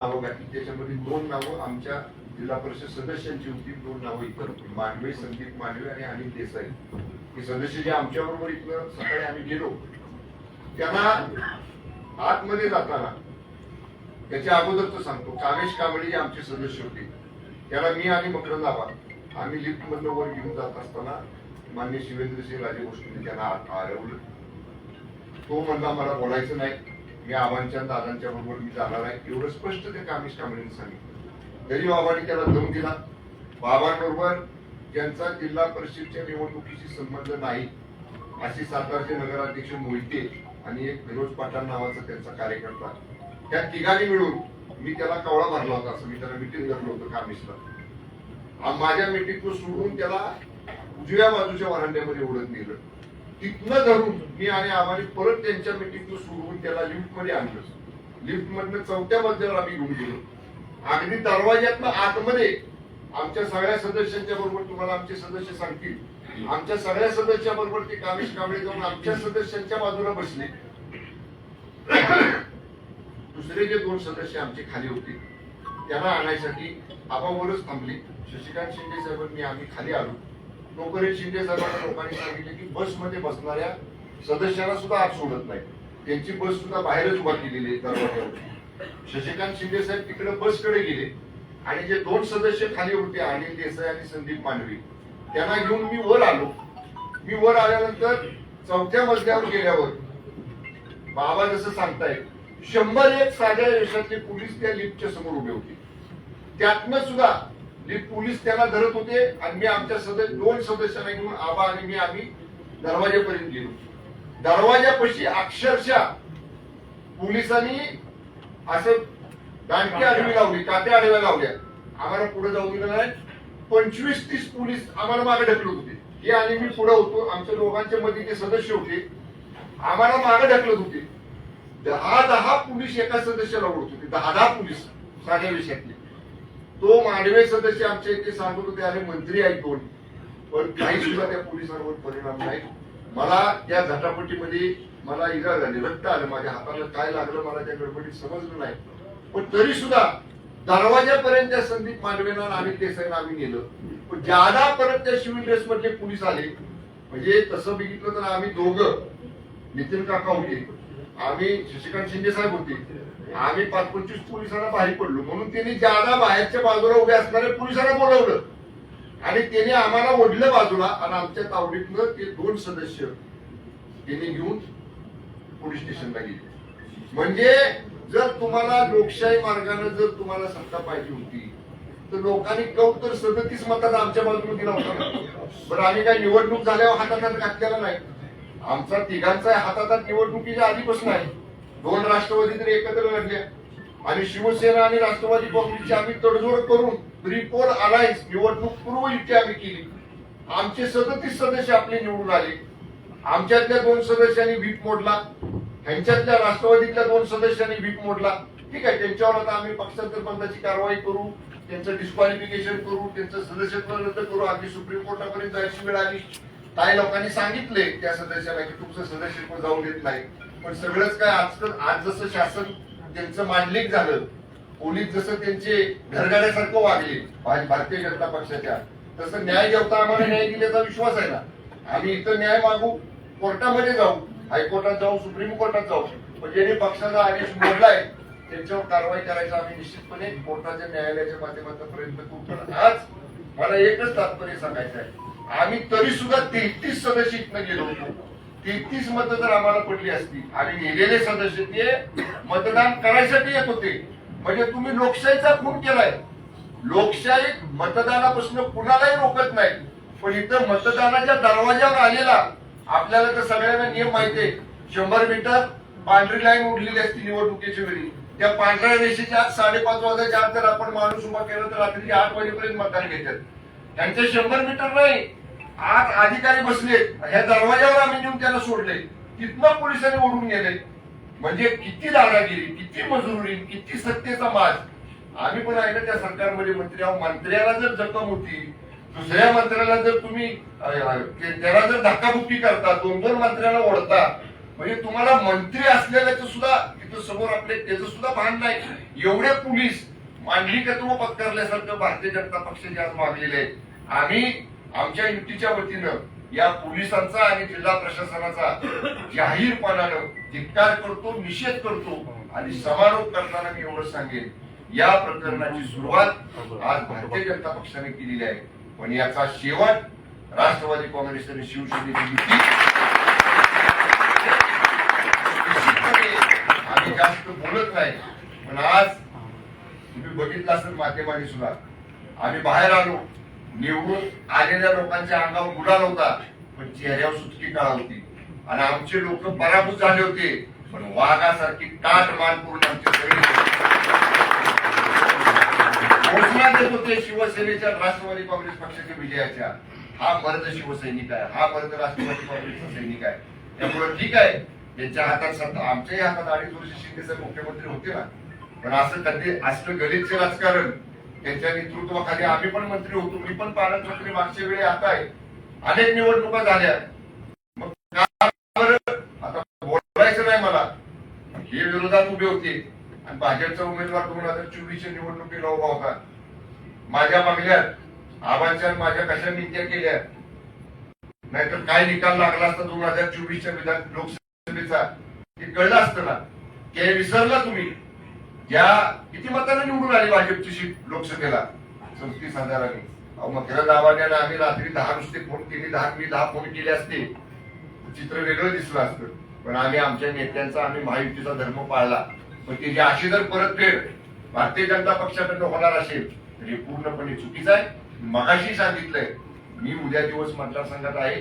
नावं घातली, त्याच्यामध्ये 2 नावं आमच्या जिल्हा परिषद सदस्यांची होती, 2 नावं इतर होती, मांडवे, संदीप मांडवे आणि अनिल देसाई. हे सदस्य जे आमच्या बरोबर इथं सकाळी आम्ही गेलो, त्यांना आतमध्ये जाताना त्याच्या अगोदरच सांगतो, कामेश कांबळे जे आमचे सदस्य होते, त्याला मी आणि मकरंद आबा आम्ही लिफ्ट मधनं वर घेऊन जात असताना मान्य शिवेंद्रसिंह राजे भोसले त्यांना हरवलं. तो म्हणला मला बोलायचं नाही, मी आबांच्या दादांच्या बरोबर मी जाणार आहे, एवढं स्पष्ट ते कामेश कांबळेंनी सांगितलं. तरी बाबांनी त्याला दम दिला. बाबांबरोबर ज्यांचा जिल्हा परिषदच्या निवडणुकीशी संबंध नाही अशी सातारचे नगराध्यक्ष मोहिते आणि एक फिरोज पाटण नावाचा त्यांचा कार्यकर्ता, त्या तिघांनी मिळून मी त्याला कवळा भरला होता, असं मी त्याला मिटिंग धरलं होतं कामेशला. माझ्या मिटिंग सोडून त्याला उजव्या बाजूच्या वरांड्यामध्ये ओढत नेलं. तिथनं धरून मी आणि आम्हाला परत त्यांच्या मिटिंग सोडून त्याला लिफ्ट मध्ये आणलं. लिफ्ट मधनं 4थ्या मजल्यावर आम्ही घेऊन गेलो. अगदी दरवाज्यातनं आतमध्ये आमच्या सगळ्या सदस्यांच्या बरोबर, तुम्हाला आमचे सदस्य सांगतील, आमच्या सगळ्या सदस्या बरोबर ते कामेश कांबळे जाऊन आमच्या सदस्यांच्या बाजूला बसले. दुसरे जे 2 सदस्य आमचे खाली होते त्यांना आणायसाठी आबावरच थांबले. शशिकांत शिंदे साहेबांनी आम्ही खाली आलो. तोपर्यंत शिंदे साहेबांना लोकांनी सांगितले की बसमध्ये बसणाऱ्या सदस्यांना सुद्धा आत सोडत नाही, त्यांची बस सुद्धा बाहेरच उभा केलेली आहे दरवाज्यावर. शशिकांत शिंदे साहेब तिकडे बसकडे गेले आणि जे 2 सदस्य खाली होते, अनिल देसाई आणि संदीप मांडवे, त्यांना घेऊन मी वर आलो. मी वर आल्यानंतर 4थ्या मजल्यावर गेल्यावर बाबा जसं सांगतायत 101 साध्या देशातले पोलीस त्या लिफ्टच्या समोर उभे होते. त्यातनं सुद्धा पोलीस त्यांना धरत होते आणि मी आमच्या 2 सदस्यांना घेऊन आबा आणि मी आम्ही दरवाजापर्यंत गेलो. दरवाजापाशी अक्षरशः पोलिसांनी असं दांडकी आडवी लावली, कात्या आडव्या लावल्या, आम्हाला पुढे जाऊ दिलं नाही. 25-30 पोलीस आम्हाला मागे ढकलत होते. हे आणि मी पुढे होतो, आमच्या दोघांच्या मध्ये जे सदस्य होते आम्हाला मागे ढकलत होते. 10 पोलीस एका सदस्याला ओढत होते, 10 पोलीस साध्या विषयातले. तो मांडवे सदस्य आमच्या इथे सांगत होते अरे मंत्री आहेत 2, पण काही सुद्धा त्या पोलिसांवर परिणाम नाही. मला त्या झटापटीमध्ये मला इजा झाली, रक्त आलं, माझ्या हाताला काय लागलं मला त्या गडबडीत समजलं नाही. पण तरी सुद्धा दरवाजापर्यंत त्या संदीप मांडवेंना आणि देसाईंना आम्ही नेलं. पण ज्यादा परत त्या सिव्हिल ड्रेस मधले पोलीस आले. म्हणजे तसं बघितलं तर आम्ही दोघं, नितीन काका होते, आम्ही शशिकांत शिंदे साहेब होते, आम्ही 25 पोलिसांना बाहेर पडलो. म्हणून त्यांनी ज्यादा बाहेरच्या बाजूला उभे असणाऱ्या पोलिसांना बोलवलं आणि त्याने आम्हाला ओढलं बाजूला आणि आमच्या तावडीतनं ते 2 सदस्य त्यांनी घेऊन पोलीस स्टेशनला गेले. म्हणजे जर तुम्हाला लोकशाही मार्गाने जर तुम्हाला सत्ता पाहिजे होती तर लोकांनी कौतर 37 मतांना आमच्या बाजूने दिला होता. बरं, आम्ही काय निवडणूक झाल्यावर हातात घातलेला नाही. आमचा तिघांचा हातात निवडणुकीच्या आधीपासून आहे. 2 राष्ट्रवादी तरी एकत्र लढल्या आणि शिवसेना आणि राष्ट्रवादी काँग्रेसची आम्ही तडजोड करून रिपोल अलायन्स निवडणूक पूर्व युती आम्ही केली. आमचे 37 सदस्य आपले निवडून आले. आमच्यातल्या 2 सदस्यांनी व्हीप मोडला, ह्यांच्यातल्या राष्ट्रवादीतल्या 2 सदस्यांनी व्हीप मोडला. ठीक आहे, त्यांच्यावर आता आम्ही पक्षांतर बंदाची कारवाई करू, त्यांचं डिस्क्वालिफिकेशन करू, त्यांचं सदस्यत्व रद्द करू, अगदी सुप्रीम कोर्टापर्यंत जायची वेळ आली. काही लोकांनी सांगितले त्या सदस्याला की तुमचं सदस्यत्व जाऊन देत नाही. पण सगळंच काय आज जसं शासन त्यांचं मांडलिक झालं, पोलीस जसं त्यांचे घरगाड्यासारखं वागले भारतीय जनता पक्षाच्या, तसं न्याय देवता आम्हाला न्याय दिल्याचा विश्वास आहे ना. आम्ही इथं न्याय मागू, कोर्टामध्ये जाऊ, हायकोर्टात जाऊ, सुप्रीम कोर्टात जाऊ, पण ज्यांनी पक्षाचा आदेश मोडलाय त्यांच्यावर कारवाई करायचा आम्ही निश्चितपणे कोर्टाच्या न्यायालयाच्या माध्यमातून प्रयत्न करू. पण आज मला एकच तात्पर्य सांगायचं आहे, आम्ही तरी सुद्धा 33 सदस्य इथनं गेलो होतो. 33 मतं जर आम्हाला पडली असती आणि नेलेले सदस्य ते मतदान करायसाठी येत होते. म्हणजे तुम्ही लोकशाहीचा खून केलाय. लोकशाही मतदानापासून कुणालाही रोखत नाही, पण इथं मतदानाच्या दरवाज्यावर आलेला आपल्याला तर सगळ्यांना नियम माहिती आहे. 100 मीटर पांढरी लाईन उडलेली असती निवडणुकीच्या वेळी, त्या पांढऱ्या रेषेच्या आत 5:30 वाजता आत जर आपण माणूस उभा केला तर रात्री 8 वाजेपर्यंत मतदान घेतात. त्यांचे 100 मीटर नाही, आत अधिकारी बसले, ह्या दरवाजावर आम्ही नेऊन त्यांना सोडले, तिथनं पोलिसांनी ओढून गेले. म्हणजे किती दादागिरी, किती मजुरी, किती सत्तेचा माज. आम्ही पण आहे ना त्या सरकारमध्ये मंत्री आहोत. मंत्र्याला जर जखम होती, दुसऱ्या मंत्र्याला जर तुम्ही त्याला जर धक्काबुक्की करता, 2-2 मंत्र्याला ओढता, म्हणजे तुम्हाला मंत्री असलेल्याचं सुद्धा तिथं समोर आपले त्याचं सुद्धा भान नाही. एवढे पोलीस मांडलिकत्व पत्करल्यासारखं भारतीय जनता पक्षाचे आज मागलेले आहेत. आम्ही आमच्या युतीच्या वतीनं या पोलिसांचा आणि जिल्हा प्रशासनाचा जाहीरपणानं धिक्कार करतो, निषेध करतो आणि समारोप करताना मी एवढं सांगेन, या प्रकरणाची सुरुवात आज भारतीय जनता पक्षाने केलेली आहे, पण याचा शेवट राष्ट्रवादी काँग्रेस आणि शिवसेनेची युती. आम्ही जास्त बोलत नाही, पण आज तुम्ही बघितलं असेल माध्यमांनी सुद्धा, आम्ही बाहेर आलो, निवडून आलेल्या लोकांच्या अंगावर गुलाल होता, पण चेहऱ्यावर सुटकी काळ होती आणि आमचे लोक पराभूत झाले होते, पण वाघासारखी काट मान करून आमचे सगळे घोषणा देत होते शिवसेनेच्या राष्ट्रवादी काँग्रेस पक्षाच्या विजयाच्या. हा मर्द शिवसैनिक आहे, हा मर्द राष्ट्रवादी काँग्रेसचा सैनिक आहे. त्यामुळे ठीक आहे, त्यांच्या हातात सत्ता, आमच्याही हातात 2.5 वर्ष शिंदे साहेब मुख्यमंत्री होते ना, पण असं कधी असलं गलिच्छ राजकारण त्यांच्या नेतृत्वाखाली आम्ही पण मंत्री होतो, मी पण पालकमंत्री मागच्या वेळी आता आहे, अनेक निवडणुका झाल्या. मग आता बोलायचं नाही मला, हे विरोधात उभे होते आणि भाजपचा उमेदवार 2024च्या निवडणुकीला उभा होता. माझ्या मागल्या आबांच्या माझ्या कशा नित्या केल्या, नाहीतर काय निकाल लागला असता 2024च्या विधान लोकसभेचा ते कळलं असतं ना. ते विसरला तुम्ही. या किती मतांना निवडून आली भाजपची सीट लोकसभेला? 34,000. मकरंद आव्हाड्याला आम्ही रात्री 10 नुसते फोन केले, 10 फोन केले असते, चित्र वेगळं दिसलं असतं. पण आम्ही आमच्या नेत्यांचा, आम्ही महायुतीचा धर्म पाळला. पण त्याची अशी जर परतफेड भारतीय जनता पक्षाकडनं होणार असेल तर हे पूर्णपणे चुकीचं आहे. मगाशी सांगितलंय, मी उद्या दिवस मतदारसंघात आहे.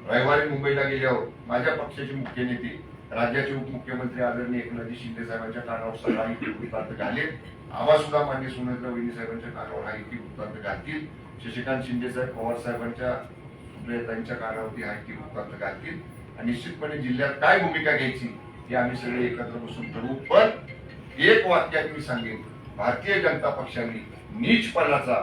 रविवारी मुंबईला गेल्यावर माझ्या पक्षाचे मुख्य नेते, राज्याचे उपमुख्यमंत्री आदरणीय एकनाथ शिंदे साहेबांच्या कानावर सगळा युती वृत्तांत घालेल. आम्हा सुद्धा मान्य सुनेत्रा वहिनी साहेबांच्या कानावर हा युती वृत्तांत घालतील. शशिकांत शिंदे साहेब, पवार साहेबांच्या सुप्रियाताईंच्या कानावरती हा युती वृत्तांत घालतील आणि निश्चितपणे जिल्ह्यात काय भूमिका घ्यायची हे आम्ही सगळे एकत्र बसून ठरवू. पण एक वाक्यात मी सांगेन, भारतीय जनता पक्षाने नीचपणाचा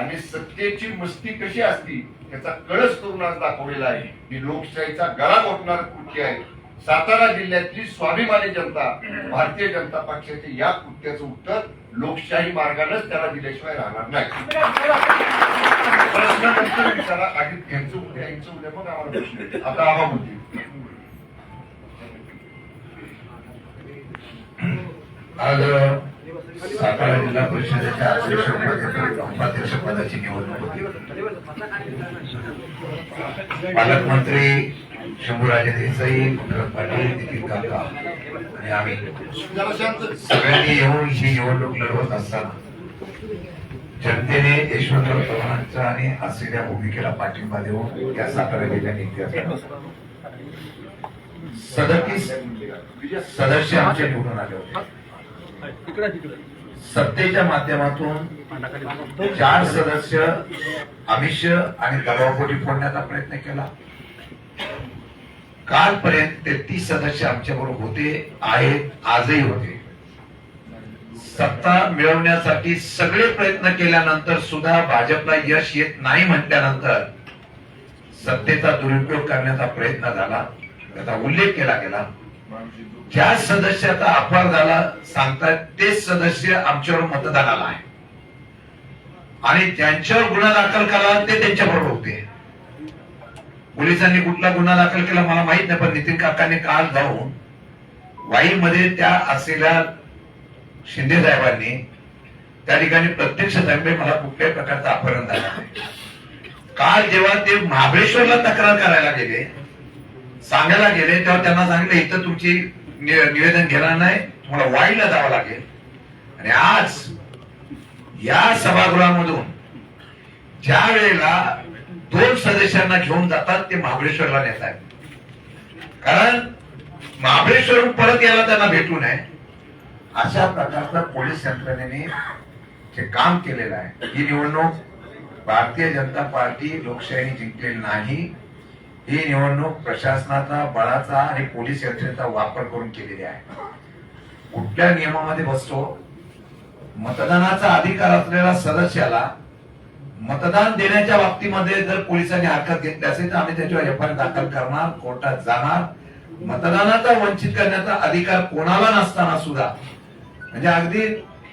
आणि सत्तेची मस्ती कशी असती याचा कळस करून आज दाखवलेला आहे. ही लोकशाहीचा गळा घोटणारं कृत्य आहे. सातारा जिल्ह्यातली स्वाभिमानी जनता भारतीय जनता पक्षाच्या या कृत्याचं उत्तर लोकशाही मार्गानेच त्याला दिल्याशिवाय राहणार नाही. प्रश्न नंतर विचारा, आधी यांचं उद्या मग आम्हाला प्रश्न. आता आम्हा बोलतील. आज सातारा जिल्हा परिषदेच्या उपाध्यक्ष पदाची निवडणूक होती. पालकमंत्री शंभूराजे देसाई, पाटील, नितीन काका आणि आम्ही सगळ्यांनी येऊन ही निवडणूक लढवत असताना जनतेने यशवंतराव चव्हाणांच्या आणि असलेल्या भूमिकेला पाठिंबा देऊन या सातारा जिल्ह्याने इतिहास 37 सदस्य आमचे निवडून आले होते. सत्तेच्या माध्यमातून 4 सदस्य आमिष आणि दबावपोटी फोडण्याचा प्रयत्न केला. कालपर्यंत 33 सदस्य आमच्याबरोबर होते, आहेत, आजही होते. सत्ता मिळवण्यासाठी सगळे प्रयत्न केल्यानंतर सुद्धा भाजपला यश येत नाही म्हटल्यानंतर सत्तेचा दुरुपयोग करण्याचा प्रयत्न झाला, त्याचा उल्लेख केला गेला. ज्या सदस्याचा अपहार झाला सांगतात तेच सदस्य आमच्यावर मतदानाला आहे आणि त्यांच्यावर गुन्हा दाखल केला ते त्यांच्याबरोबर होते. पोलिसांनी कुठला गुन्हा दाखल केला मला माहित नाही, पण नितीन काकांनी काल जाऊन वाईमध्ये त्या असलेल्या शिंदे साहेबांनी त्या ठिकाणी प्रत्यक्ष सांगितले मला कुठल्याही प्रकारचं अपहरण झालं नाही. काल जेव्हा ते महाबळेश्वरला तक्रार करायला गेले, सांगायला गेले, तेव्हा त्यांना सांगितलं इथं तुमची निवेदन घेणार नाही, तुम्हाला वाईला जावं लागेल. आणि आज या सभागृहामधून ज्या वेळेला 2 सदस्यांना घेऊन जातात ते महाबळेश्वरला नेत आहेत, कारण महाबळेश्वरून परत यायला त्यांना भेटू नये अशा प्रकारचं पोलीस यंत्रणेने जे काम केलेलं आहे. ही निवडणूक भारतीय जनता पार्टी लोकशाहीने जिंकलेली नाही. ही निवडणूक प्रशासनाचा, बळाचा आणि पोलीस यंत्रणेचा वापर करून केलेली आहे. कुठल्या नियमामध्ये बसतो? मतदानाचा अधिकार असलेल्या सदस्याला मतदान देण्याच्या बाबतीमध्ये जर पोलिसांनी हरकत घेतली असेल तर आम्ही त्याच्यावर एफआयआर दाखल करणार, कोर्टात जाणार, मतदानाचा वंचित करण्याचा अधिकार कोणाला नसताना सुद्धा, म्हणजे अगदी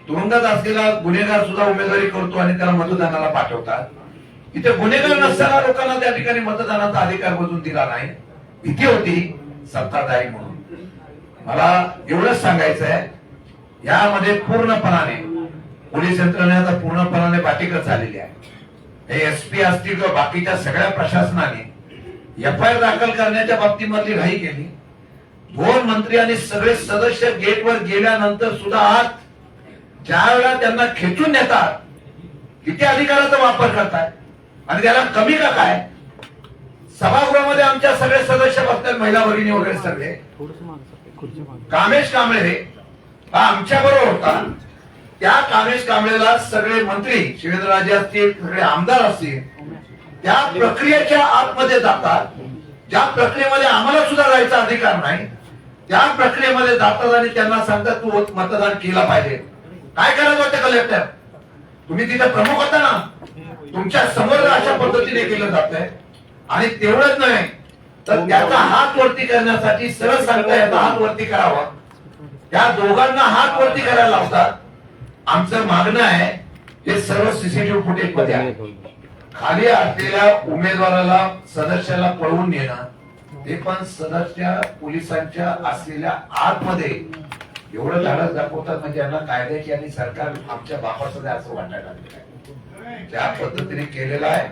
तुरुंगात असलेला गुन्हेगार सुद्धा उमेदवारी करतो आणि त्याला मतदानाला पाठवतात. इथे गुन्हेगार नसताना लोकांना त्या ठिकाणी मतदानाचा अधिकार बदलून दिला नाही. भीती होती सत्ताधारी म्हणून. मला एवढंच सांगायचं आहे, यामध्ये पूर्णपणाने पोलीस यंत्रणा आता पूर्णपणाने बाटीकर झालेली आहे. हे एसपी असतील किंवा बाकीच्या सगळ्या प्रशासनाने एफआयआर दाखल करण्याच्या बाबतीमधली घाई केली. 2 मंत्री आणि सगळे सदस्य गेटवर गेल्यानंतर सुद्धा आज ज्या वेळेला त्यांना खेचून नेतात, किती अधिकाराचा वापर करताय आणि त्याला कमी का काय? सभागृहामध्ये आमच्या सगळे सदस्य बघतात, महिला भगिनी वगैरे सगळे. कामेश कांबळे हा आमच्या बरोबर होता. त्या कामेश कांबळेला सगळे मंत्री, शिवेंद्रराजे असतील, सगळे आमदार असतील, त्या प्रक्रियेच्या आतमध्ये जातात. ज्या प्रक्रियेमध्ये आम्हाला सुद्धा जायचा अधिकार नाही, त्या प्रक्रियेमध्ये जातात आणि त्यांना सांगतात तू मतदान केलं पाहिजे. काय करायचं होतं कलेक्टर? तुम्ही तिथे प्रमुख होता ना, तुमच्या समोर अशा पद्धतीने केलं जात आहे. आणि तेवढंच नाही तर त्याचा हात वरती करण्यासाठी सरळ सांगता येतं हात वरती करावा. त्या दोघांना हात वरती करायला लावतात. आमचं मागणं आहे हे सर्व सीसीटीव्ही फुटेज मध्ये आहे. खाली असलेल्या उमेदवाराला, सदस्याला पळवून नेणं, ते पण सदस्य पोलिसांच्या असलेल्या आतमध्ये एवढं धाडस दाखवतात, म्हणजे यांना कायद्याची आणि सरकार आमच्या बापाचं आहे असं वाटायला लागलं आहे. ज्या पद्धतीने केलेलं आहे,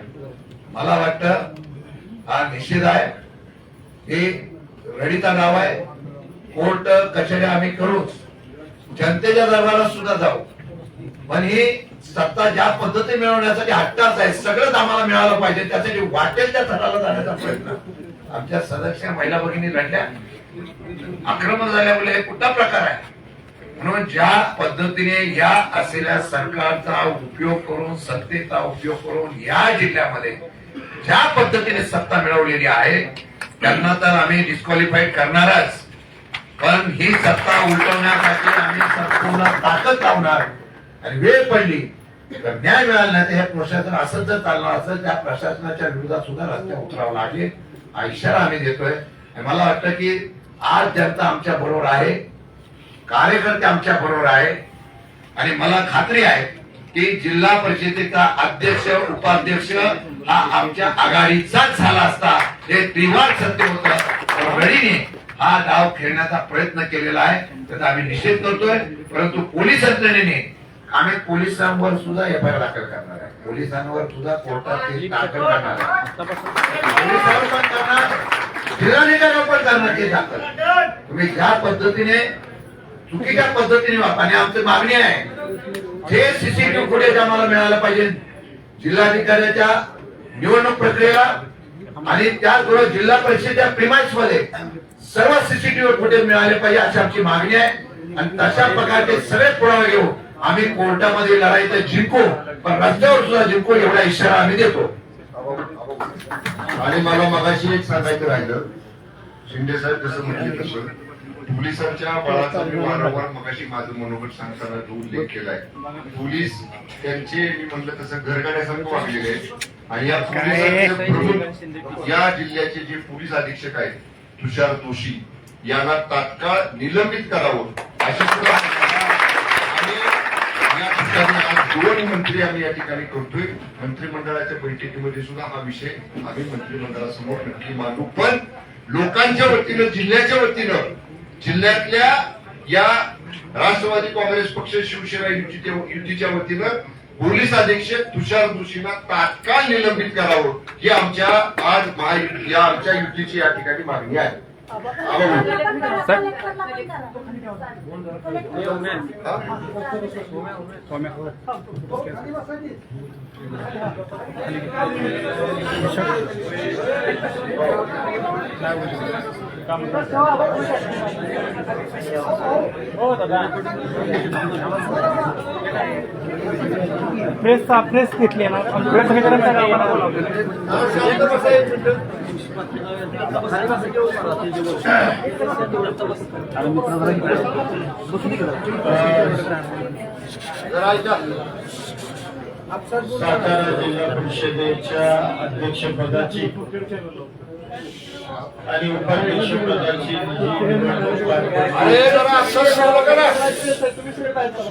मला वाटतं हा निषेध आहे. हे रडिता गाव आहे. कोर्ट कचेऱ्या आम्ही करूच, जनतेच्या दरबारात सुद्धा जाऊ, पण ही सत्ता ज्या पद्धतीने मिळवण्यासाठी हट्टाच आहे. सगळंच आम्हाला मिळालं पाहिजे, त्यासाठी वाटेल त्या थराला जाण्याचा प्रयत्न आमच्या सदस्य महिला भगिनी लढल्या, आक्रमण झाल्यामुळे हे कुठला प्रकार आहे. म्हणून ज्या पद्धतीने या असलेल्या सरकारचा उपयोग करून, सत्तेचा उपयोग करून या जिल्ह्यामध्ये ज्या पद्धतीने सत्ता मिळवलेली आहे, त्यांना तर आम्ही डिस्क्वालिफाईड करणारच. पण ही सत्ता उलटवण्यासाठी आम्ही संपूर्ण ताकद लावणार. आणि वेळ पडली तर न्याय मिळाला नाही तर हे प्रशासन असंच जर चालणार असेल, त्या प्रशासनाच्या विरोधात सुद्धा रस्त्यावर उतरावं लागेल हा इशारा आम्ही देतोय. मला वाटतं की आज जनता आमच्या बरोबर आहे, कार्यकर्ते आमच्या बरोबर आहे. आणि मला खात्री आहे की जिल्हा परिषदेचा अध्यक्ष, उपाध्यक्ष हा आमच्या आघाडीचाच झाला असता. हे त्रिवार सत्य होतं. रडीने हा डाव खेळण्याचा प्रयत्न केलेला आहे, त्याचा आम्ही निषेध करतोय. परंतु पोलीस यंत्रणेने आम्ही पोलिसांवर सुद्धा एफआयआर दाखल करणार आहे. पोलिसांवर सुद्धा कोर्टात केस दाखल करणार आहे. पोलिसांवर पण करणार, जिल्हाधिकाऱ्यांवर पण करणार केस दाखल. तुम्ही ज्या पद्धतीने चुकीच्या पद्धतीने वापर, आणि आमची मागणी आहे जे सीसीटीव्ही फुटेज आम्हाला मिळालं पाहिजे जिल्हाधिकाऱ्याच्या निवडणूक प्रक्रियेला, आणि त्याचबरोबर जिल्हा परिषदेच्या प्रिमाइस मध्ये सर्व सीसीटीव्ही फुटेज मिळाले पाहिजे अशी आमची मागणी आहे. आणि तशा प्रकारचे सगळे पुरावे घेऊन आम्ही कोर्टामध्ये लढाई तर जिंकू, पण रस्त्यावर सुद्धा जिंकू एवढा इशारा आम्ही देतो. आणि मला मगाशी एक सांगायचं राहिलं, शिंदे साहेब जसं म्हटले तसं पोलिसांच्या बळाचा मी वारंवार मगाशी माझं मनोगत सांगताना तो उल्लेख केलाय. पोलीस त्यांचे मी म्हटलं तसं घरगाड्यासारखं वागलेले आहेत. आणि या पोलिसांचे प्रमुख, या जिल्ह्याचे जे पोलीस अधीक्षक आहेत तुषार जोशी, यांना तात्काळ निलंबित करावं अशी सुद्धा. आणि या ठिकाणी आज 2 मंत्री आम्ही या ठिकाणी करतोय. मंत्रिमंडळाच्या बैठकीमध्ये सुद्धा हा विषय आम्ही मंत्रिमंडळासमोर नक्की मांडू. पण लोकांच्या वतीनं, जिल्ह्याच्या वतीनं, जिल्ह्यातल्या या राष्ट्रवादी काँग्रेस पक्ष, शिवसेना युतीच्या वतीनं पोलीस अधीक्षक तुषार जोशींना तात्काळ निलंबित करावं ही आमच्या आज या आमच्या युतीची या ठिकाणी मागणी आहे. प्रेस घेतली ना, प्रेस सातारा जिल्हा परिषदेच्या अध्यक्षपदाची आणि उपाध्यक्षपदाची अरे जरा अक्षर ठेवलं का ना?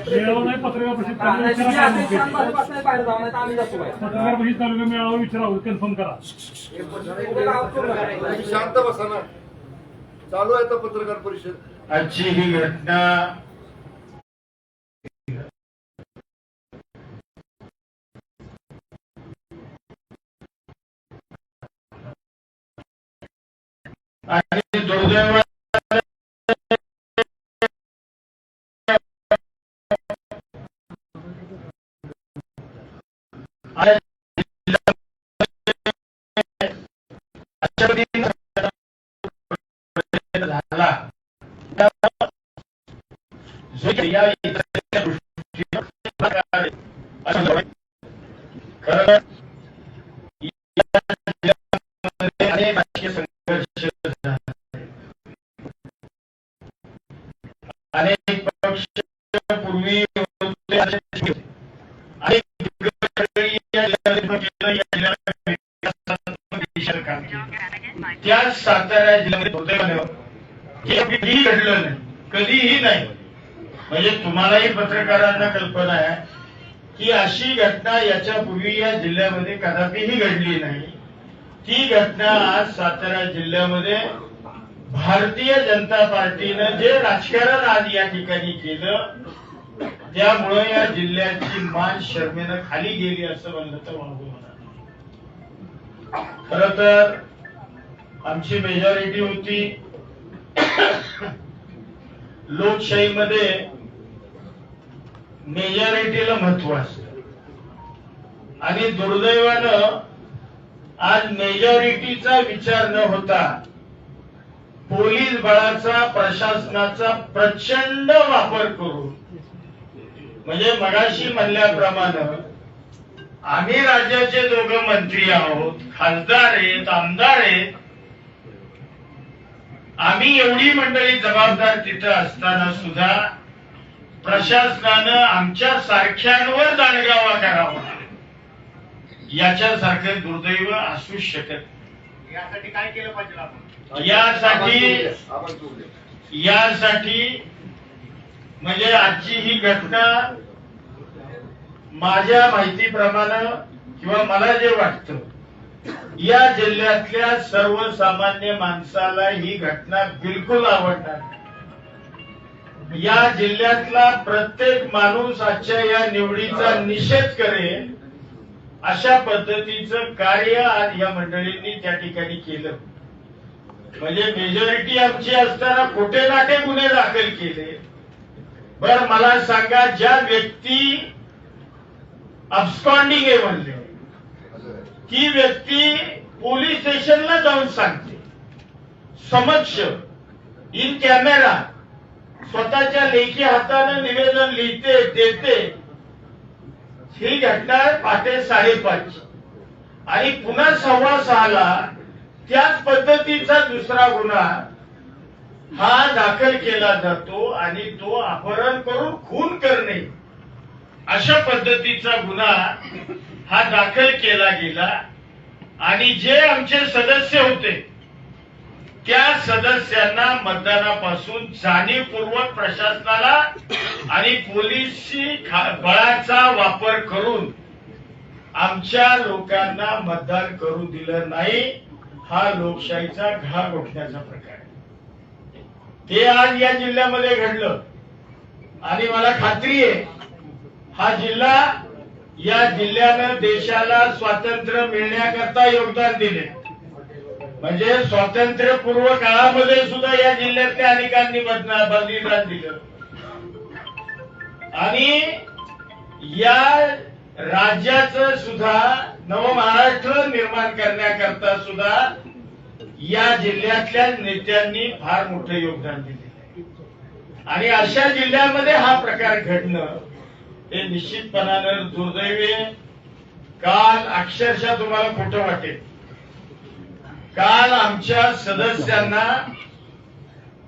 मेळावा नाही, पत्रकार परिषद चालू आहे, विचारा पत्रकार परिषद चालू आहे, मेळावा विचारावं, कन्फर्म करा. तुम्ही शांत बसा ना. चालू आहे तर पत्रकार परिषद. आजची ही घटना आणि दुर्दैवाने झाला या खरं अनेक राजकीय संघर्ष अनेक पक्ष पूर्वी त्या सातारा जिल्ह्यामध्ये दुर्दैवानं हे कधीही घडलं नाही, कधीही नाही. म्हणजे तुम्हालाही पत्रकारांना कल्पना आहे की अशी घटना याच्यापूर्वी या जिल्ह्यामध्ये कदापिही घडली नाही. ती घटना आज सातारा जिल्ह्यामध्ये भारतीय जनता पार्टीनं जे राजकारण आज या ठिकाणी केलं त्यामुळे या जिल्ह्याची मान शर्मेनं खाली गेली असं म्हणलं तर वावगं होणार. खर तर आमची मेजॉरिटी होती. लोकशाहीमध्ये मेजॉरिटीला महत्व असतं आणि दुर्दैवानं आज मेजॉरिटीचा विचार न होता पोलीस बळाचा प्रशासनाचा प्रचंड वापर करून म्हणजे मगाशी म्हणल्याप्रमाणे आम्ही राज्याचे दोघं मंत्री आहोत, खासदार आहेत, आमदार आहेत, आम्ही एवढी मंडळी जबाबदार तिथं असताना सुद्धा प्रशासनानं आमच्या सारख्यांवर दांडगावा करावा याच्यासारखं दुर्दैव असू शकत नाही. यासाठी काय केलं पाहिजे आपण? यासाठी म्हणजे आजची ही घटना माझ्या माहितीप्रमाणे किंवा मला जे वाटतं या जिल्ह्यातल्या सर्वसामान्य माणसाला ही घटना बिलकुल आवडणार नाही. या जिल्ह्यातला प्रत्येक माणूस आजच्या या निवडीचा निषेध करेल अशा पद्धतीचं कार्य आज या मंडळींनी त्या ठिकाणी केलं. म्हणजे मेजॉरिटी आमची असताना खोटे नाटे गुन्हे दाखल केले. बर मला सांगा, ज्या व्यक्ती अब्स्कॉन्डिंग आहे म्हणले ती व्यक्ती पोलीस स्टेशनला जाऊन सांगते समक्ष इन कॅमेरा स्वतःच्या लेखी हाताने निवेदन लिहिते देते. ही घटना पहाटे 5:30 आणि पुन्हा 6:15 त्याच पद्धतीचा दुसरा गुन्हा हा दाखल केला जातो आणि तो अपहरण करून खून करणे अशा पद्धतीचा गुन्हा हा दाखल केला गेला. आणि जे आमचे सदस्य होते त्या सदस्यांना मतदानापासून जाणीवपूर्वक प्रशासनाला आणि पोलिसी बळाचा वापर करून आमच्या लोकांना मतदान करू दिलं नाही. हा लोकशाहीचा घाव घोटण्याचा प्रकार आहे. ते आज या जिल्ह्यामध्ये घडलं आणि मला खात्री आहे हा जिल्हा या जिल्ह्यानं देशाला स्वातंत्र्य मिळण्याकरता योगदान दिले. म्हणजे स्वातंत्र्यपूर्व काळामध्ये सुद्धा या जिल्ह्यातल्या अनेकांनी बलिदान दिलं आणि या राज्याचं सुद्धा नवमहाराष्ट्र निर्माण करण्याकरता सुद्धा या जिल्ह्यातल्या नेत्यांनी फार मोठं योगदान दिले. आणि अशा जिल्ह्यामध्ये हा प्रकार घडणं हे निश्चितपणानं दुर्दैवी. काल अक्षरशः तुम्हाला खोटं वाटेल, काल आमच्या सदस्यांना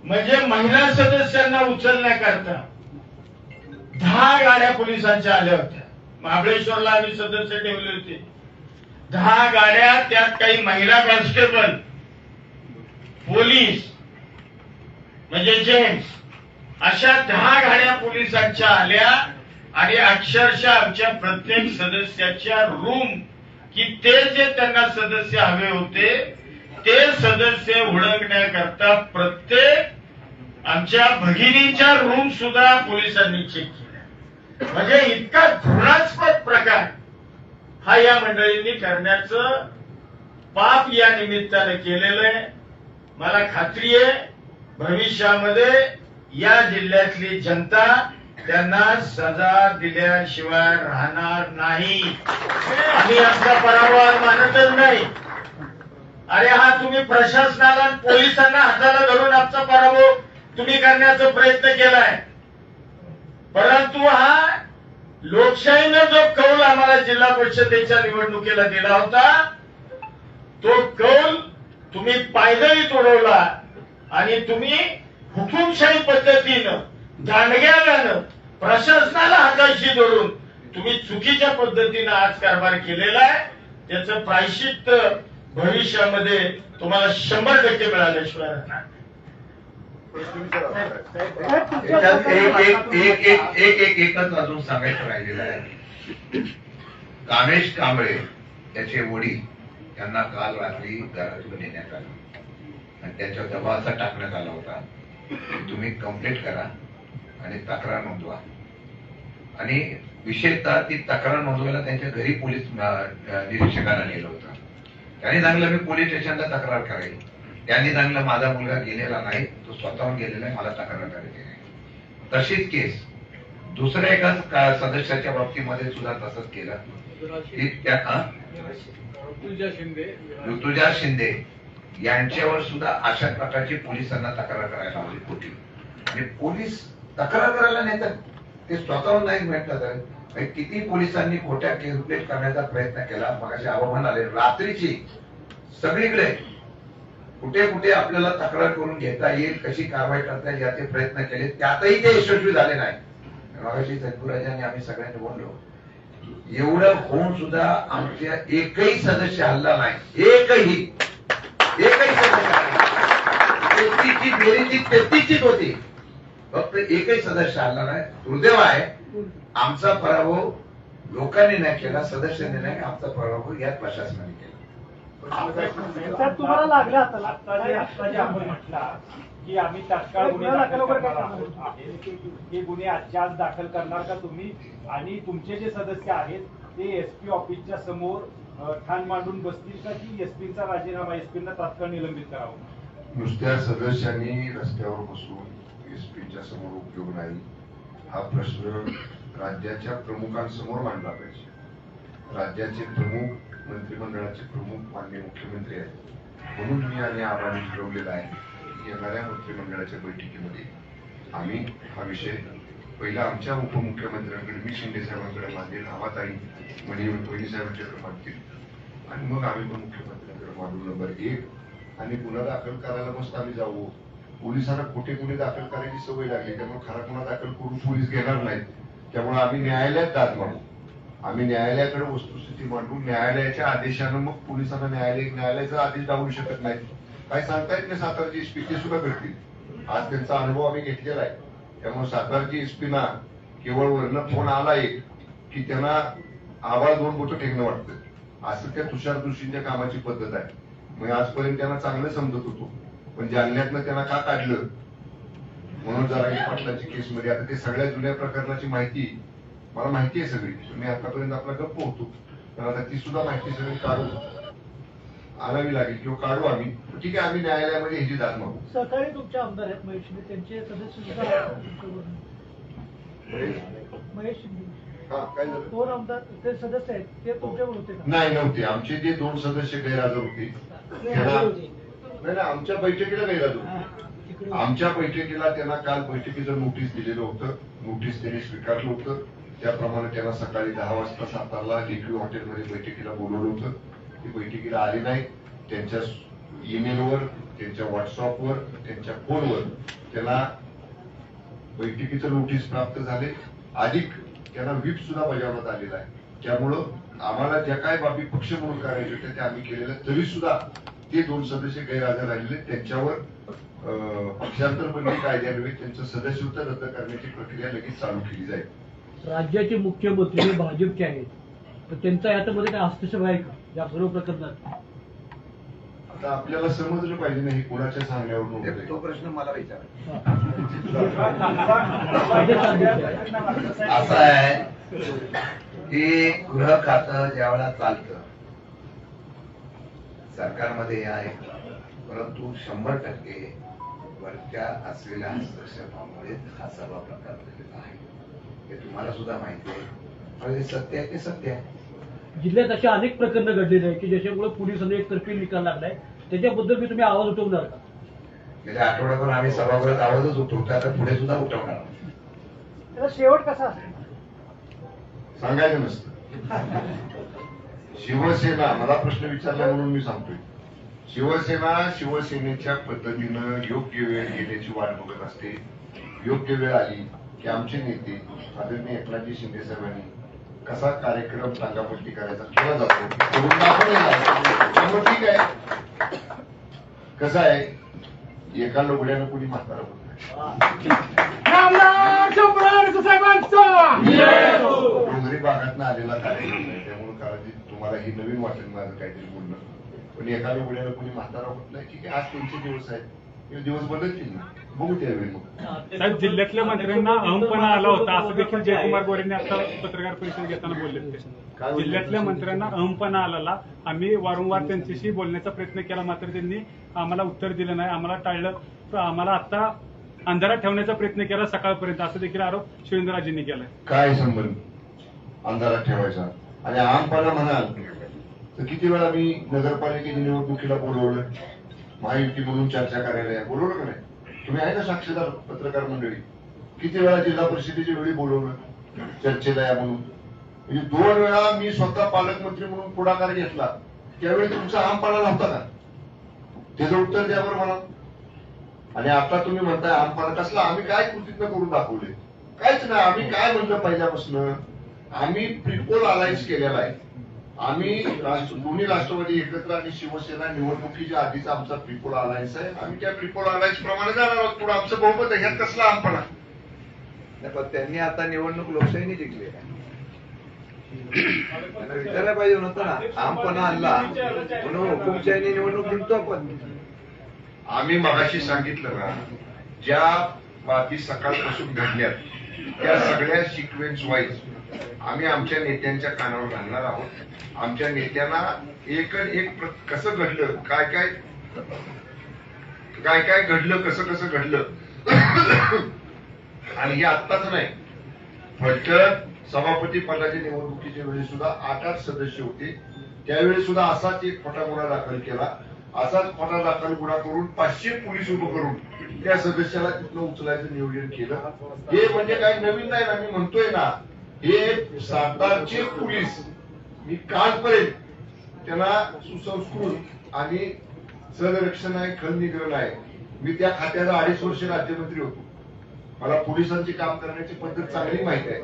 म्हणजे महिला सदस्यांना उचलण्याकरता 10 गाड्या पोलिसांच्या आल्या होत्या. महाबळेश्वरला आम्ही सदस्य ठेवले होते 10 गाड्या, त्यात काही महिला कॉन्स्टेबल पोलीस म्हणजे जेम्स अशा 10 गाड्या पोलिसांच्या आल्या आणि अक्षरशः आमच्या प्रत्येक सदस्याच्या रूम की ते जे त्यांना सदस्य हवे होते ते सदस्य हुडकण्याकरता प्रत्येक आमच्या भगिनीच्या रूम सुद्धा पोलिसांनी चेक केल्या. म्हणजे इतका घृणास्पद प्रकार हा या मंडळींनी करण्याचं पाप या निमित्तानं केलेलं आहे. मला खात्री आहे भविष्यामध्ये या जिल्ह्यातली जनता त्यांना सजा दिल्याशिवाय राहणार नाही. आम्ही आमचा पराभव मानतच नाही. अरे हा तुम्ही प्रशासनाला आणि पोलिसांना हाताला धरून आमचा पराभव तुम्ही करण्याचा प्रयत्न केलाय. परंतु हा लोकशाहीनं जो कौल आम्हाला जिल्हा परिषदेच्या निवडणुकीला दिला होता तो कौल तुम्ही पायदळी तोडवला आणि तुम्ही हुकुमशाही पद्धतीनं दांडग्यानं प्रशासनाला हाताशी धरून तुम्ही चुकीच्या पद्धतीनं आज कारभार केलेला आहे. त्याचं प्रायश्चित्त भविष्यामध्ये तुम्हाला 100% मिळाल्याशिवाय राहणार. एकच अजून सांगायचं राहिलेलं आहे. कामेश कांबळे त्याचे वडील यांना काल रात्री घरातून नेण्यात आलं आणि त्याच्यावर दबाव असा टाकण्यात आला होता की तुम्ही कंप्लेंट करा आणि तक्रार नोंदवा. आणि विशेषतः ती तक्रार नोंदवायला त्यांच्या घरी पोलीस निरीक्षकांना नेलं होतं. त्यांनी सांगितलं मी पोलीस स्टेशनला तक्रार करेल. त्यांनी सांगितलं माझा मुलगा गेलेला नाही, तो स्वतःहून गेलेला आहे, मला तक्रार करायची नाही. तशीच केस दुसऱ्या एका सदस्याच्या बाबतीमध्ये सुद्धा तसंच केलं. ऋतुजा शिंदे यांच्यावर सुद्धा अशा प्रकारची पोलिसांना तक्रार करायला हवी होती आणि पोलीस तक्रार करायला नेतात ते स्वतःहून नाही म्हटलं तर किती पोलिसांनी खोट्या केस करण्याचा प्रयत्न केला. मगाशी आव्हान आले रात्रीची सगळीकडे कुठे कुठे आपल्याला तक्रार करून घेता येईल, कशी कारवाई करता येईल याचे प्रयत्न केले, त्यातही ते यशस्वी झाले नाही. मगाशी सद्गुराजांनी आम्ही सगळ्यांनी बोललो एवढं होऊन सुद्धा आमच्या एकही सदस्य हल्ला नाही. एकही सदस्य 33ची बेरीजी 33च होती, फक्त एकही सदस्य हल्ला नाही. दुर्दैव आहे आमचा पराभव लोकांनी नाही केला, सदस्यांनी नाही, आमचा पराभव या प्रशासनाने केला. तुम्हाला लागला आता जे आपण म्हटला की आम्ही तात्काळ गुन्हे दाखल करणार आहोत, हे गुन्हे आजच्या आज दाखल करणार का तुम्ही? आणि तुमचे जे सदस्य आहेत ते एसपी ऑफिसच्या समोर ठाण मांडून बसतील का की एसपीचा राजीनामा एसपीना तात्काळ निलंबित करावं? नुसत्या सदस्यांनी रस्त्यावर बसून एसपीच्या समोर उपयोग नाही. हा प्रश्न राज्याच्या प्रमुखांसमोर मांडला पाहिजे. राज्याचे प्रमुख, मंत्रिमंडळाचे प्रमुख माननीय मुख्यमंत्री आहेत, म्हणून मी आणि आम्हाला ठरवलेला आहे येणाऱ्या मंत्रिमंडळाच्या बैठकीमध्ये आम्ही हा विषय पहिला आमच्या उपमुख्यमंत्र्यांकडे मी शिंदे साहेबांकडे मांडेल, आवाताई वहिनी साहेबांच्याकडे मांडतील आणि मग आम्ही पण मुख्यमंत्र्यांकडे मांडू. नंबर 1 आणि गुन्हा दाखल करायला मस्त आम्ही जाऊ. पोलिसांना खोटे गुन्हे दाखल करायची सवय लागली, त्यामुळे खरा गुन्हा दाखल करून पोलीस घेणार नाहीत. त्यामुळे आम्ही न्यायालयात दाद मांडू. आम्ही न्यायालयाकडे वस्तुस्थिती मांडू. न्यायालयाच्या आदेशानं मग पोलिसांना न्यायालयाचा आदेश दाबू शकत नाही. काय सांगता येत नाही. सातारची एसपी ते सुद्धा करतील. आज त्यांचा अनुभव आम्ही घेतलेला आहे. त्यामुळे सातारची एसपीना केवळ वरनं फोन आला एक की त्यांना आवाज 2 बोटं टेकणं वाटतं, असं त्या तुषार जोशींच्या कामाची पद्धत आहे. मग आजपर्यंत त्यांना चांगलं समजत होतो, पण जालन्यातनं त्यांना का काढलं म्हणून जरा पाटलांची केस मध्ये आता ते सगळ्या जुन्या प्रकरणाची माहिती मला माहिती आहे सगळी. मी आतापर्यंत आपला गप्प होतो, तर आता ती सुद्धा माहिती सगळी काढून आणावी लागेल किंवा काढू आम्ही. ठीक आहे, आम्ही न्यायालयामध्ये ह्याची दाद मागू. सहकारी तुमचे आमदार आहेत महेश शिंदे, त्यांचे सदस्य सुद्धा महेश शिंदे हा काय झालं? 2 आमदार ते सदस्य आहेत ते तुमच्यावर होते का? नाही, नव्हते. आमचे जे 2 सदस्य गैरहजर होते नाही, आमच्या बैठकीला गैरहजर होते. आमच्या बैठकीला त्यांना काल बैठकीचं नोटीस दिलेलं होतं. नोटीस त्यांनी स्वीकारलं होतं. त्याप्रमाणे त्यांना सकाळी 10 वाजता सातारला लेक्यू हॉटेलमध्ये बैठकीला बोलवलं होतं. ते बैठकीला आले नाही. त्यांच्या ईमेलवर, त्यांच्या व्हॉट्सअपवर, त्यांच्या फोनवर त्यांना बैठकीचं नोटीस प्राप्त झाले. अधिक त्यांना व्हीप सुद्धा बजावण्यात आलेला आहे. त्यामुळं आम्हाला ज्या काय बाबी पक्ष म्हणून करायच्या होत्या त्या आम्ही केलेल्या, तरी सुद्धा ते 2 सदस्य गैरहजर राहिलेले त्यांच्यावर पक्षांतर बंदी कायद्यान्वये त्यांचं सदस्यत्व रद्द करण्याची प्रक्रिया लगेच चालू केली जाईल. राज्याचे मुख्यमंत्री हे भाजपचे आहेत, तर त्यांचा याच्यामध्ये काय हस्तक्षेप आहे का या सर्व प्रकरणात? आता आपल्याला समजलं पाहिजे नाही कोणाच्या सांगण्यावरून होत आहे. तो प्रश्न मला विचारा. असं आहे की गृह खातं ज्यावेळेला चालतं सरकारमध्ये आहे, परंतु 100% वरच्या असलेल्या हस्तक्षेपामुळे हा सर्व प्रकार झालेला आहे. हे तुम्हाला सुद्धा माहिती आहे. पण हे सत्य आहे ते सत्य आहे. जिल्ह्यात अशा अनेक प्रकरणं घडलेली आहेत की ज्याच्यामुळे पोलिसांनी एकतर्फी निकाल लागलाय, त्याच्याबद्दल मी तुम्ही आवाज उठवणार का? गेल्या आठवड्याभर आम्ही सभागृहात आवाजच उठवतो, आता पुढे सुद्धा उठवणार आहोत. त्याचा शेवट कसा असेल? सांगायचं नसतं. शिवसेना, मला प्रश्न विचारला म्हणून मी सांगतोय, शिवसेना शिवसेनेच्या पद्धतीनं योग्य वेळ येण्याची वाट बघत असते. योग्य वेळ आली की आमचे नेते आदरणीय एकनाथजी शिंदे साहेबांनी कसा कार्यक्रम टांगापट्टी करायचा केला जातो करून दाखवलेला. त्यामुळे ठीक आहे. कसं आहे, एका लोगड्यानं कुणी म्हातारा होत नाही. डोंगरी भागातनं आलेला कार्यक्रम आहे, त्यामुळे कदाचित तुम्हाला ही नवीन वाटेल माझं काहीतरी बोलणं. पण एका लोगड्यानं कुणी म्हातारा होत नाही. ठीक आहे, आज त्यांचे दिवस आहेत, हे दिवस बदलतील ना, बघू त्यावेळी मग. साहेब, जिल्ह्यातल्या मंत्र्यांना अहमपणा आला होता असं देखील जयकुमार गोरेंनी आता पत्रकार परिषद घेताना बोलले होते. जिल्ह्यातल्या मंत्र्यांना अहमपणा आलेला, आम्ही वारंवार त्यांच्याशी बोलण्याचा प्रयत्न केला, मात्र त्यांनी आम्हाला उत्तर दिलं नाही, आम्हाला टाळलं, आम्हाला आता अंधारात ठेवण्याचा प्रयत्न केला सकाळपर्यंत, असं देखील आरोप शिवेंद्रराजेंनी केलाय. काय संबंध अंधारात ठेवायचा? आणि आमपणा म्हणाल तर किती वेळा मी नगरपालिकेच्या निवडणुकीला बोलवलं, महायुती म्हणून चर्चा करायला बोलवलं का नाही? तुम्ही आहे ना साक्षीदार पत्रकार मंडळी? किती वेळा जिल्हा परिषदेच्या वेळी बोलवलं चर्चेला या म्हणून. म्हणजे 2 वेळा मी स्वतः पालकमंत्री म्हणून पुढाकार घेतला, त्यावेळी तुमचा आमपणा नव्हता का? त्याचं उत्तर द्या बरं मला. आणि आता तुम्ही म्हणताय आमपणा कसला? आम्ही काय कृतीत्व करून दाखवले? काहीच नाही. आम्ही काय म्हणलं पहिल्यापासून, आम्ही प्रिपोल अलायन्स केलेला आहे. आम्ही दोन्ही राष्ट्रवादी एकत्र आणि शिवसेना निवडणुकीच्या आधीचा आमचा प्रिपोल अलायन्स आहे. आम्ही त्या प्रिपोल अलायन्स प्रमाणे जाणार आहोत. पुढे आमचं बहुमत आहे, ह्यात कसला आमपणा? पण त्यांनी आता निवडणूक लोकशाहीने जिंकली आहे. त्यांना विचारायला पाहिजे नव्हतं ना, आमपणा आणला म्हणून हुकुमशाहीने निवडणूक जिंकतो आपण. आम्ही मगाशी सांगितलं ना, ज्या बाबी सकाळपासून घडल्यात त्या सगळ्या सिक्वेन्स वाईज आम्ही आमच्या नेत्यांच्या कानावर घालणार आहोत. आमच्या नेत्यांना एक कसं घडलं, काय काय घडलं, कसं घडलं. आणि हे आत्ताच नाही, फलटण सभापती पदाच्या निवडणुकीच्या वेळी सुद्धा 8 सदस्य होते. त्यावेळी सुद्धा असाच एक खोटा गुन्हा दाखल केला. असाच खोटा दाखल गुन्हा करून 500 पोलीस उभं करून त्या सदस्याला तिथनं उचलायचं नियोजन केलं. हे म्हणजे काही नवीन नाही ना, मी म्हणतोय ना, हे सातारचे पोलीस मी कालपर्यंत त्यांना सुसंस्कृत आणि सदरक्षण आहे, खलनिग्रहण आहे. मी त्या खात्याचा 2.5 वर्ष राज्यमंत्री होतो. मला पोलिसांचे काम करण्याची पद्धत चांगली माहिती आहे.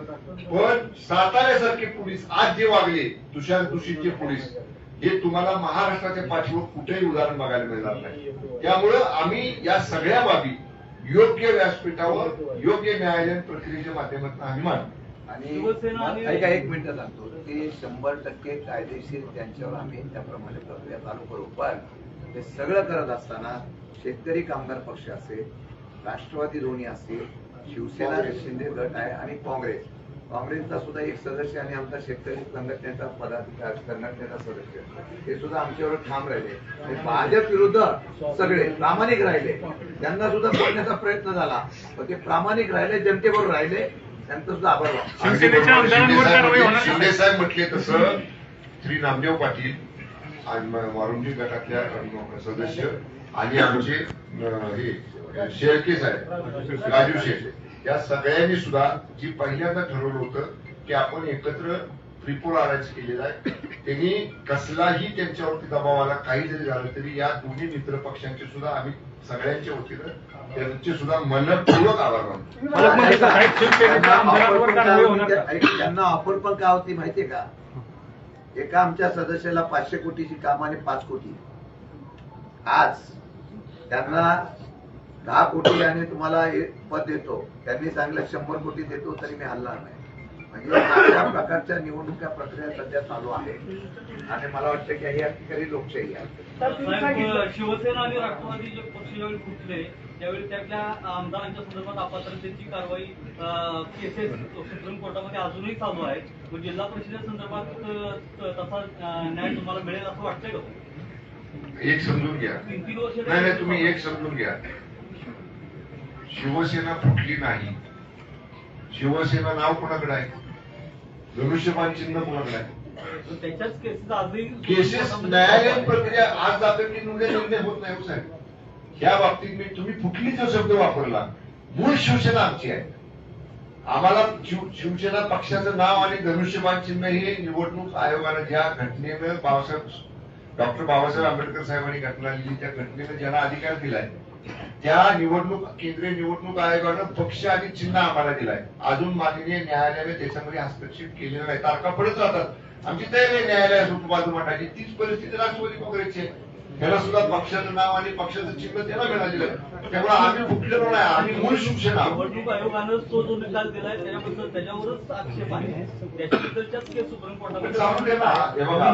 पण साताऱ्यासारखे पोलीस आज जे वागले, तुषार दूषितचे पोलीस, हे तुम्हाला महाराष्ट्राच्या पाठीवर कुठेही उदाहरण बघायला मिळणार नाही. त्यामुळं आम्ही या सगळ्या बाबी योग्य व्यासपीठावर योग्य न्यायालयीन प्रक्रियेच्या माध्यमातून आम्ही मांडतो. आणि ऐका, 1 मिनिट सांगतो, ते 100% कायदेशीर त्यांच्यावर आम्ही त्याप्रमाणे प्रक्रिया चालू करू. पण ते सगळं करत असताना शेतकरी कामगार पक्ष असेल, राष्ट्रवादी दोन्ही असतील, शिवसेना शिंदे गट आहे आणि काँग्रेसचा सुद्धा एक सदस्य आणि आमचा शेतकरी संघटनेचा संघटनेचा सदस्य, हे सुद्धा आमच्यावर ठाम राहिले. आणि भाजप विरुद्ध सगळे प्रामाणिक राहिले. त्यांना सुद्धा बोलण्याचा प्रयत्न झाला, पण ते प्रामाणिक राहिले, जनतेबरोबर राहिले. त्यांचं सुद्धा आभार मानतो. शिवसेनेच्या आमदारांवर कारवाई होणार नाही. शिंदे साहेब म्हटले तसं श्री नामदेव पाटील आणि वारुंजी गटातल्या सदस्य आणि आमचे हे शेळके साहेब, राजू शेठ, या सगळ्यांनी सुद्धा जी पहिल्यांदा ठरवलं होतं की आपण एकत्र प्रिपोल अरेंज केलेला आहे, त्यांनी कसलाही त्यांच्यावरती दबाव आला, काही जरी झालं तरी या दोन्ही मित्र पक्षांचे सुद्धा आम्ही सगळ्यांच्या वतीनं त्यांचे सुद्धा मनपूर्वक आभार मानतो. पालकमंत्री साहेब, शिवसेनेच्या आमदारांवर कारवाई होणार नाही. त्यांना ऑफर पण काय होती माहितीये का? एका आमच्या सदस्याला 500 कोटीची काम आणि 5 कोटी. आज त्यांना 10 कोटी आणि तुम्हाला पद देतो, त्यांनी सांगितलं 100 कोटी देतो तरी मी हलणार नाही. म्हणजे अशा प्रकारच्या निवडणुका प्रक्रिया सध्या चालू आहे आणि मला वाटतं की या ठिकाणी लोकशाही आहे. तर तुम्ही सांगितलं शिवसेना आणि राष्ट्रवादी जे पक्ष ज्यावेळी फुटले त्यावेळी त्यातल्या आमदारांच्या संदर्भात अपात्रतेची कारवाई केसेस सुप्रीम कोर्टामध्ये अजूनही चालू आहे. मग जिल्हा परिषदेसंदर्भात तसा न्याय तुम्हाला मिळेल असं वाटतंय का? एक समजून घ्या. 3 वर्ष नाही, तुम्ही एक समजून घ्या. शिवसेना फुटली नाही. शिवसेना नाव कोणाकडे आहे? धनुष्यबाण चिन्ह कोणाकडे आहे? त्याच्याच केसेस आजही केसेस न्यायालयीन प्रक्रिया आज जाते की उद्या निर्णय होत नाही. हो साहेब, ह्या बाबतीत मी तुम्ही कुठली जो शब्द वापरला, मूळ शिवसेना आमची आहे. आम्हाला शिवसेना पक्षाचं नाव आणि धनुष्यबाण चिन्ह हे निवडणूक आयोगानं ज्या घटनेनं डॉक्टर बाबासाहेब आंबेडकर साहेबांनी घटना लिहिली त्या घटनेनं ज्यांना अधिकार दिलाय त्या केंद्रीय निवडणूक आयोगानं पक्ष आणि चिन्ह आम्हाला दिलाय. अजून माननीय न्यायालयाने त्याच्यामध्ये हस्तक्षेप केलेला नाही. तारखा पडत राहतात. आमची तयारी आहे न्यायालयात बाजू मांडायची. तीच परिस्थिती राष्ट्रवादी काँग्रेसची आहे. त्याला सुद्धा पक्षाचं नाव आणि पक्षाचं चिन्ह त्याला मिळालेलं आहे. त्यामुळे आम्ही फुटलेलो नाही. आम्ही मूळ शिवसेना. निवडणूक आयोगानं तो जो निकाल दिलाय त्याच्यावरच आक्षेप आहे. त्याच्याबद्दलच्याच केस सुप्रीम कोर्टामध्ये सांगू दे ना. हे बघा,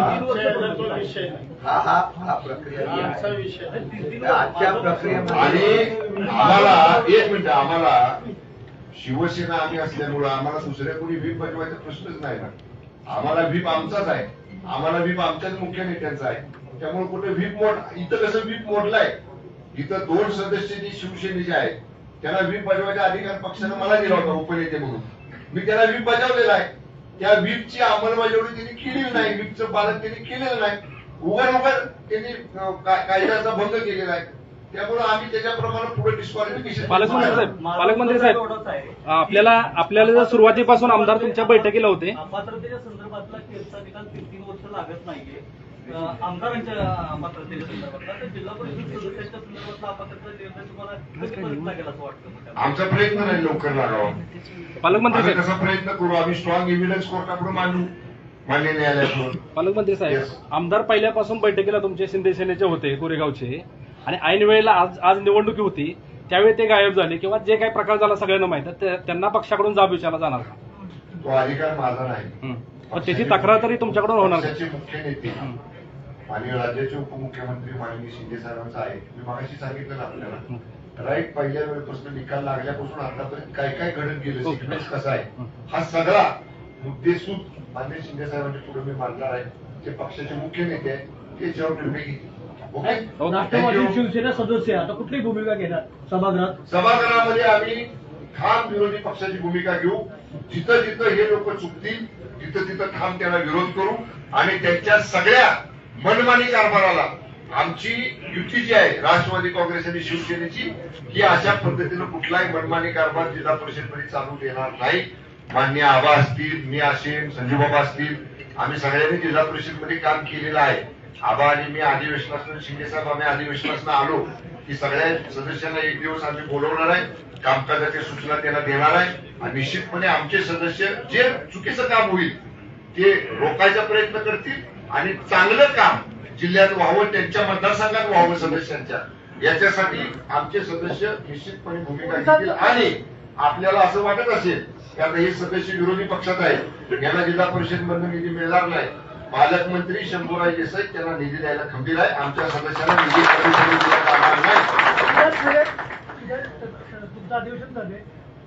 हा प्रक्रिया ही आमचा आहे. विषय आजच्या प्रक्रियेमध्ये आणि आम्हाला एक मिनिट, आम्हाला शिवसेना आम्ही असल्यामुळं आम्हाला दुसऱ्या कोणी व्हीप बजवायचा प्रश्नच नाही ना. आम्हाला व्हीप आमचाच आहे. आम्हाला व्हीप आमच्याच मुख्य नेत्यांचा आहे. त्यामुळे कुठे व्हीप इथं कसं व्हीप मोडलाय, इथं 2 सदस्य जे शिवसेनेचे आहेत त्यांना व्हीप बजवायचा अधिकार पक्षानं मला दिला होता उपनेते म्हणून. मी त्याला व्हीप बजावलेला आहे. त्या व्हीपची अंमलबजावणी त्यांनी केलेली नाही. व्हीपचं पालन त्यांनी केलेलं नाही. उघड त्यांनी कायद्याचा भंग केलेला आहे. त्यामुळे आम्ही त्याच्याप्रमाणे पुढे डिस्क्वालिफिकेशन. पालकमंत्री साहेब, आपल्याला जर सुरुवातीपासून आमदार तुमच्या बैठकीला होते. अपात्रतेच्या संदर्भातला केसचा निकाल 3 वर्ष लागत नाहीये. आमदारांच्या अपात्रतेच्या संदर्भातला तर जिल्हा परिषद सदस्यांच्या संदर्भातला अपात्रतेचा निर्णय तुम्हाला कधीपर्यंत लागेल असं वाटतं? आमचा प्रयत्न नाही लवकर लागावा. पालकमंत्री आम्ही साहेब, कसा प्रयत्न करू. आम्ही स्ट्रॉंग एव्हिडन्स कोर्टाकडे मांडू मान्य न्यायालयाकडून. पालकमंत्री साहेब, Yes. आमदार पहिल्यापासून बैठकीला तुमचे शिंदे सेनेचे होते कोरेगावचे, आणि ऐन वेळेला आज निवडणुकी होती त्यावेळी ते गायब झाले किंवा जे काही प्रकार झाला सगळ्यांना माहित आहे, त्यांना पक्षाकडून जाब विचारला जाणार का? तो अधिकार माझा नाही. पण त्याची तक्रार तरी तुमच्याकडून होणार का? पक्षाचे मुख्य नेते आणि राज्याचे उपमुख्यमंत्री माननीय शिंदे साहेबांचा आहे. मी मागाशी सांगितलं ना आपल्याला, राईट पहिल्या वेळेपासून निकाल लागल्यापासून आतापर्यंत काय काय घडत गेलं, सिक्वेन्स कसा आहे, हा सगळा मुद्देसूद माननीय शिंदे साहेबांच्या पुढे मी मांडणार आहे. जे पक्षाचे मुख्य नेते आहेत त्याच्यावर निर्णय घेतील. ओके. राष्ट्रवादी शिवसेना सदस्य आता कुठली भूमिका घेणार सभागृहात? सभागृहामध्ये आम्ही ठाम विरोधी पक्षाची भूमिका घेऊ. जिथं जिथं हे लोक चुकतील तिथं तिथं ठाम त्याला विरोध करू आणि त्यांच्या सगळ्या मनमानी कारभाराला आमची युती जी आहे राष्ट्रवादी काँग्रेस आणि शिवसेनेची, ही अशा पद्धतीनं कुठलाही मनमानी कारभार जिल्हा परिषदमध्ये चालू देणार नाही. मान्य आबा असतील, मी असेल, संजूबाबा असतील, आम्ही सगळ्यांनी जिल्हा परिषदमध्ये काम केलेलं आहे. आबा आणि मी अधिवेशनातून, शिंदे साहेब आम्ही अधिवेशनातून आलो की सगळ्या सदस्यांना एक दिवस आम्ही बोलवणार आहे. कामकाजाच्या सूचना त्यांना देणार आहे आणि निश्चितपणे आमचे सदस्य जे चुकीचं काम होईल ते रोखायचा प्रयत्न करतील आणि चांगलं काम जिल्ह्यात व्हावं, त्यांच्या मतदारसंघात व्हावं सदस्यांच्या, याच्यासाठी आमचे सदस्य निश्चितपणे भूमिका घेतील. आणि आपल्याला असं वाटत असेल की आता हे सदस्य विरोधी पक्षात आहे, यांना जिल्हा परिषद मधून निधी मिळणार नाही, पालकमंत्री शंभूराज देसाई त्यांना निधी द्यायला खंबीर आहे. आमच्या सदस्यांना निधी जाणार नाही. तुमचं अधिवेशन झाले,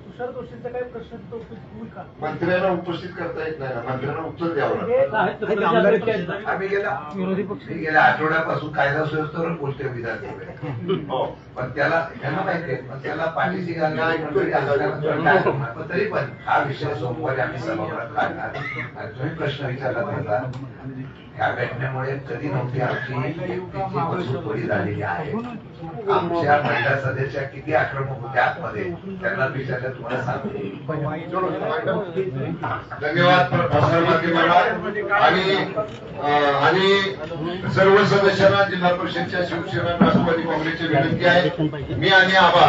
तुषार दोषींचा काही प्रश्न तिथं उपस्थित होईल का? मंत्र्यांना उपस्थित करता येत नाही ना, मंत्र्यांना उत्तर द्यावं लागतं. आम्ही गेल्या आठवड्यापासून कायदा सुव्यवस्थेवर बोलतोय विधानसभेत. हो. पण त्यांना माहिती आहे, पण त्याला पाठीशी घालणार, पण तरी पण हा विषय सोमवारी आम्ही सभागृहात काढणार. आणि तुम्ही प्रश्न विचारला होता, ह्या घटनेमुळे कधी नव्हती आमची थोडी झालेली आहे. आमच्या महिला सदस्य किती आक्रमक होत्या आतमध्ये, त्यांना विचारलं तुम्हाला सांगतो. धन्यवाद प्रसार माध्यमाला आणि सर्व सदस्यांना जिल्हा परिषदच्या शिवसेना राष्ट्रवादी काँग्रेसची विनंती आहे मी आणि आबा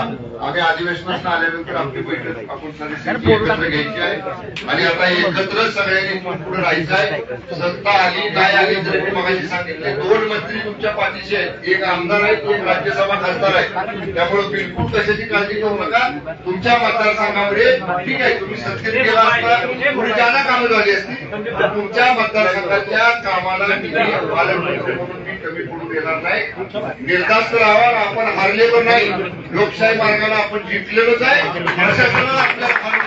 आम्ही अधिवेशनात आल्यानंतर आपली बैठक आपण सदस्यांची एकत्र घ्यायची आहे आणि आता एकत्र सगळ्यांनी पुढे राहायचं आहे. सत्ता आली नाही आली जर मी मगाशी सांगितले 2 मंत्री तुमच्या पाठीशी आहेत, एक आमदार आहे, एक राज्यसभा खासदार आहे. त्यामुळे बिलकुल कशाची काळजी करू नका. तुमच्या मतदारसंघामध्ये ठीक आहे, तुम्ही सत्तेत गेला असता थोडी जादा कामं झाली असती, पण तुमच्या मतदारसंघाच्या कामाला मी पालकमंत्री म्हणून मी कमी पडू देणार नाही. निर्धास्त राहावा, आपण हारले पण नाही, लोकशाही मार्गाने आपण जिंकलेलोच आहे. प्रशासनाला आपल्याला फार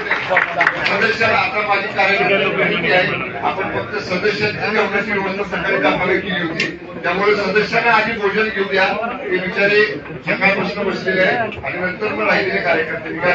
सदस्याला आता माझी कार्यक्रम आहे. आपण फक्त सदस्यांची जेवणाची व्यवस्था सकाळी कामाला केली होती, त्यामुळे सदस्यांना आधी भोजन घेऊ द्या. ते बिचारे सकाळपासून बसलेले आहेत आणि नंतर मग राहिलेले कार्यकर्ते